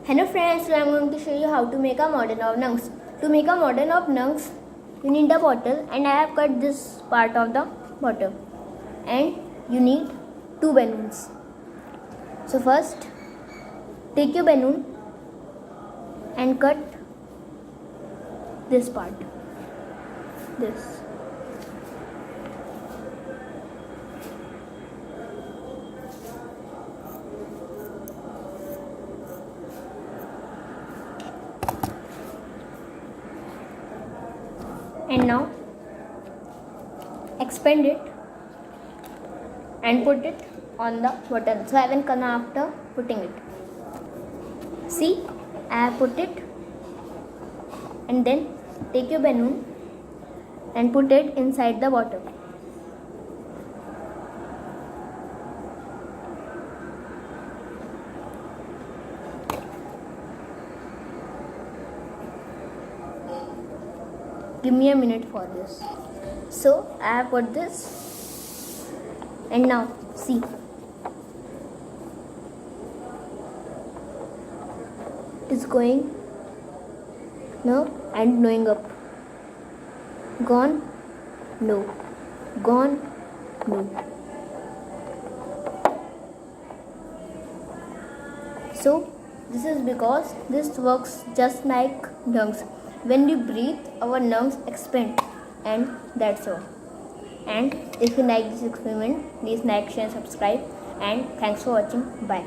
Hello friends, today I am going to show you how to make a model of lungs. To make a model of lungs, you need a bottle, and I have cut this part of the bottle. And you need 2 balloons. So first, take your balloon and cut this part. This. And now expand it and put it on the bottle. So I will come after putting it. See, I have put it, and then take your balloon and put it inside the bottle. Give me a minute for this. So I have put this, and now see, it is going no and blowing up. Gone, no, gone, no. So this is because this works just like lungs. When we breathe, our lungs expand, and that's all. And if you like this experiment, please like, share, subscribe, and thanks for watching. Bye.